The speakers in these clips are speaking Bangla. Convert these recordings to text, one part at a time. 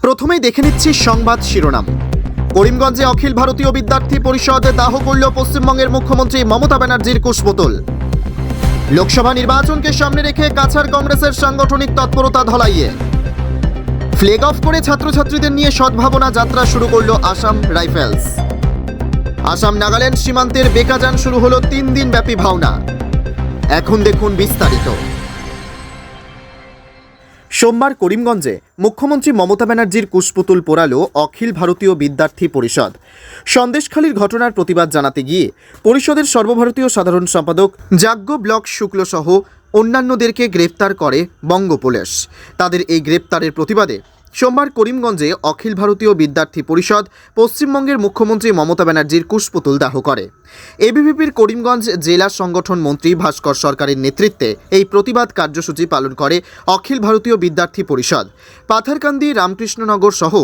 প্রথমেই দেখে নিচ্ছি সংবাদ শিরোনাম। করিমগঞ্জে অখিল ভারতীয় বিদ্যার্থী পরিষদ দাহ করল পশ্চিমবঙ্গের মুখ্যমন্ত্রী মমতা ব্যানার্জির কুশপুতুল। লোকসভা নির্বাচনকে সামনে রেখে কাছাড় কংগ্রেসের সাংগঠনিক তৎপরতা ধলাইয়ে। ফ্লেগ অফ করে ছাত্রছাত্রীদের নিয়ে সদ্ভাবনা যাত্রা শুরু করল আসাম রাইফেলস। আসাম নাগাল্যান্ড সীমান্তের বেকাজান শুরু হলো 3 দিন ব্যাপী ভাওনা। এখন দেখুন বিস্তারিত। সোমবার করিমগঞ্জে মুখ্যমন্ত্রী মমতা ব্যানার্জির কুশপুতুল পোড়ালো অখিল ভারতীয় বিদ্যার্থী পরিষদ। সন্দেশখালীর ঘটনার প্রতিবাদ জানাতে গিয়ে পরিষদের সর্বভারতীয় সাধারণ সম্পাদক যাজ্ঞ ব্লক শুক্ল সহ অন্যান্যদেরকে গ্রেপ্তার করে বঙ্গ পুলিশ। তাদের এই গ্রেপ্তারের প্রতিবাদে সোমবার করিমগঞ্জে অখিল ভারতীয় বিদ্যার্থী পরিষদ পশ্চিমবঙ্গের মুখ্যমন্ত্রী মমতা ব্যানার্জির কুশপুতুল দাহ করে। এবিভিপির করিমগঞ্জ জেলা সংগঠন মন্ত্রী ভাস্কর সরকারের নেতৃত্বে এই প্রতিবাদ কার্যসূচি পালন করে অখিল ভারতীয় বিদ্যার্থী পরিষদ। পাথারকান্দি, রামকৃষ্ণনগর সহ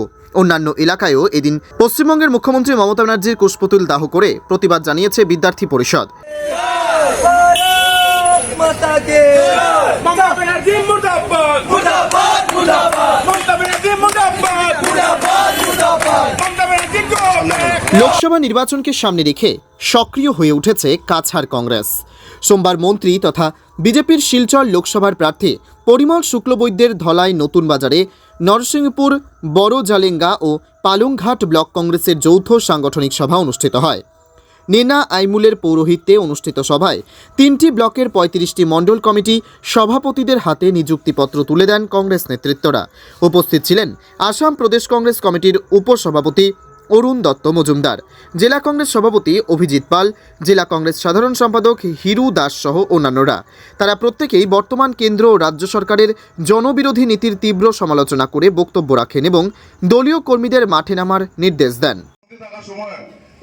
অন্যান্য এলাকায়ও এদিন পশ্চিমবঙ্গের মুখ্যমন্ত্রী মমতা ব্যানার্জির কুশপুতুল দাহ করে প্রতিবাদ জানিয়েছে বিদ্যার্থী পরিষদ। লোকসভা নির্বাচনকে সামনে রেখে সক্রিয় হয়ে উঠেছে কাছাড় কংগ্রেস। সোমবার মন্ত্রী তথা বিজেপির শিলচর লোকসভার প্রার্থী পরিমল শুক্লবৈদ্যের ধলাই নতুন বাজারে, নরসিংপুর, বড় জালেঙ্গা ও পালংঘাট ব্লক কংগ্রেসের যৌথ সাংগঠনিক সভা অনুষ্ঠিত হয়। নেনা আইমুলের পৌরোহিত্যে অনুষ্ঠিত সভায় 3টি ব্লকের 35টি মণ্ডল কমিটি সভাপতিদের হাতে নিযুক্তিপত্র তুলে দেন কংগ্রেস নেতৃত্বরা। উপস্থিত ছিলেন আসাম প্রদেশ কংগ্রেস কমিটির উপসভাপতি অরুণ দত্ত মজুমদার, জেলা কংগ্রেস সভাপতি অভিজিৎ পাল, জেলা কংগ্রেস সাধারণ সম্পাদক হিরু দাস সহ অন্যান্যরা। তারা প্রত্যেকেই বর্তমান কেন্দ্র ও রাজ্য সরকারের জনবিরোধী নীতির তীব্র সমালোচনা করে বক্তব্য রাখেন এবং দলীয় কর্মীদের মাঠে নামার নির্দেশ দেন।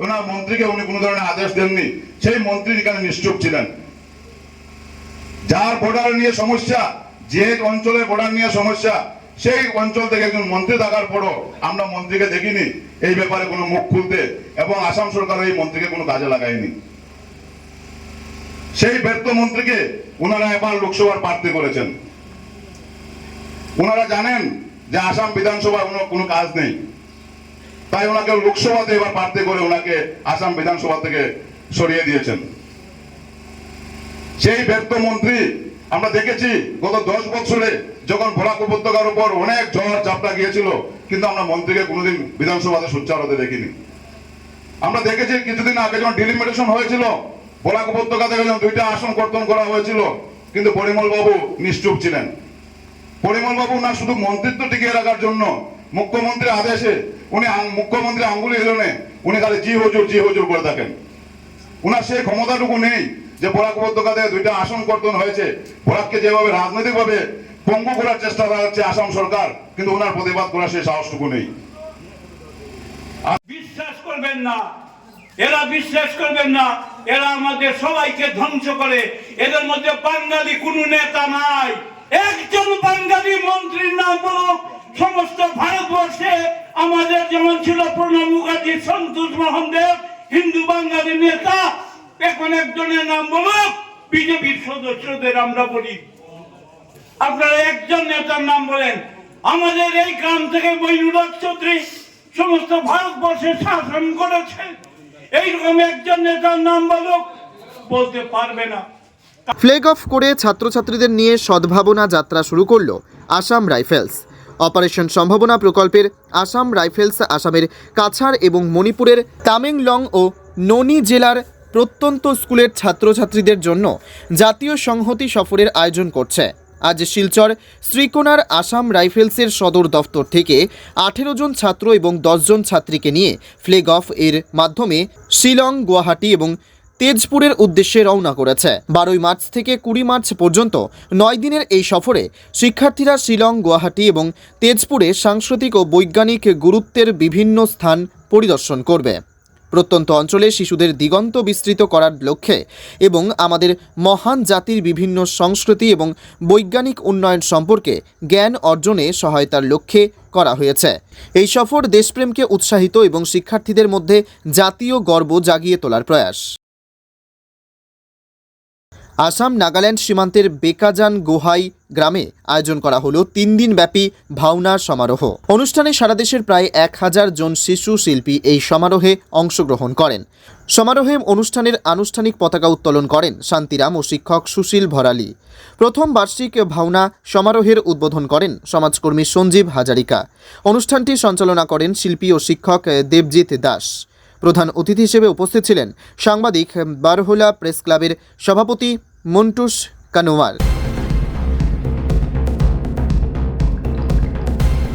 ওনার মন্ত্রীকে উনি কোনো ধরনের আদেশ দেননি, সেই মন্ত্রী এখানে নিশ্চুপ ছিলেন। যার বর্ডার নিয়ে সমস্যা, যে অঞ্চলের বর্ডার নিয়ে সমস্যা, সেই অঞ্চল থেকে একজন মন্ত্রী থাকার পরও আমরা মন্ত্রীকে দেখিনি এই ব্যাপারে কোনো মুখ খুলতে, এবং আসাম সরকার এই মন্ত্রীকে কোনো কাজে লাগায়নি। সেই ব্যর্থ মন্ত্রীকে ওনারা এবার লোকসভার প্রার্থী করেছেন। ওনারা জানেন যে আসাম বিধানসভায় কোনো কাজ নেই, তাই ওনাকে লোকসভাতে এবার প্রার্থী করে ওনাকে আসাম বিধানসভা থেকে সরিয়ে দিয়েছেন। সেই ব্যর্থ মন্ত্রী আমরা দেখেছি গত 10 বছরে যখন বরাক উপত্যকার উপর অনেক ঝড় ঝাপটা গিয়েছিল, কিন্তু আমরা মন্ত্রীকে কোনোদিন বিধানসভাতে সোচ্চার হতে দেখিনি। আমরা দেখেছি কিছুদিন আগে যখন ডিলিমিটেশন হয়েছিল, বরাক উপত্যকা থেকে যখন 2টা আসন কর্তন করা হয়েছিল, কিন্তু পরিমল বাবু নিশ্চুপ ছিলেন। পরিমল বাবু না শুধু মন্ত্রিত্ব টিকিয়ে রাখার জন্য মুখ্যমন্ত্রীর আদেশে উনি মুখ্যমন্ত্রী আঙ্গুলি হিলনে উনি খালি জি হুজুর করে থাকেন। উনার সেই ক্ষমতাটুকু নেই যে বরাক উপত্যকা থেকে 2টা আসন কর্তন হয়েছে, বরাককে যেভাবে রাজনৈতিকভাবে পঙ্গু করার চেষ্টা করাচ্ছে আসাম সরকার, কিন্তু ওনার প্রতিবাদ করার সেই সাহসটুকু নেই। বিশ্বাস করবেন না, এরা বিশ্বাস করবেন না, এরা আমাদের সবাইকে ধ্বংস করে। এদের মধ্যে বাঙালি কোনো নেতা নাই। একজন বাঙালি মন্ত্রীর নাম বলো। সমস্ত ভারতবর্ষে আমাদের যেমন ছিল প্রণব মুখার্জি, সন্তোষ মোহন দেব, হিন্দু বাঙালি নেতা, এখন একজনের নাম বলো। বিজেপির সদস্যদের আমরা বলি, আপনারা একজন নেতার নাম বলেন। আমাদের এই গ্রাম থেকে মইনুল হক চৌধুরী সমস্ত ভারতবর্ষে শাসন করেছে, এইরকম একজন নেতার নাম বলতে পারবে না। ফ্লেগ অফ করে ছাত্রছাত্রীদের নিয়ে সদ্ভাবনা যাত্রা শুরু করল আসাম রাইফেলস। অপারেশন সম্ভাবনা প্রকল্পের আসাম রাইফেলস আসামের কাছাড় এবং মণিপুরের তামেংলং ও ননি জেলার প্রত্যন্ত স্কুলের ছাত্রছাত্রীদের জন্য জাতীয় সংহতি সফরের আয়োজন করছে। আজ শিলচর শ্রীকোনার আসাম রাইফেলসের সদর দফতর থেকে 18 জন ছাত্র এবং 10 জন ছাত্রীকে নিয়ে ফ্লেগ অফ এর মাধ্যমে শিলং, গুয়াহাটি এবং তেজপুরের উদ্দেশ্যে রওনা করেছে। 12 মার্চ থেকে 20 মার্চ পর্যন্ত 9 দিনের এই সফরে শিক্ষার্থীরা শিলং, গুয়াহাটি এবং তেজপুরে সাংস্কৃতিক ও বৈজ্ঞানিক গুরুত্বের বিভিন্ন স্থান পরিদর্শন করবে। প্রত্যন্ত অঞ্চলে শিশুদের দিগন্ত বিস্তৃত করার লক্ষ্যে এবং আমাদের মহান জাতির বিভিন্ন সংস্কৃতি এবং বৈজ্ঞানিক উন্নয়ন সম্পর্কে জ্ঞান অর্জনে সহায়তার লক্ষ্যে করা হয়েছে। এই সফর দেশপ্রেমকে উৎসাহিত এবং শিক্ষার্থীদের মধ্যে জাতীয় গর্ব জাগিয়ে তোলার প্রয়াস। আসাম নাগাল্যান্ড সীমান্তের বেকাজান গোহাই গ্রামে আয়োজন করা হলো 3 দিনব্যাপী ভাওনা সমারোহ। অনুষ্ঠানে সারা দেশের প্রায় 1000 জন শিশু শিল্পী এই সমারোহে অংশগ্রহণ করেন। সমারোহে অনুষ্ঠানের আনুষ্ঠানিক পতাকা উত্তোলন করেন শান্তিরাম ও শিক্ষক সুশীল ভরালি। প্রথম বার্ষিক ভাওনা সমারোহের উদ্বোধন করেন সমাজকর্মী সঞ্জীব হাজারিকা। অনুষ্ঠানটি সঞ্চালনা করেন শিল্পী ও শিক্ষক দেবজিৎ দাস। প্রধান অতিথি হিসেবে উপস্থিত ছিলেন সাংবাদিক বারহোলা প্রেস ক্লাবের সভাপতি মন্টুস কানোয়ার।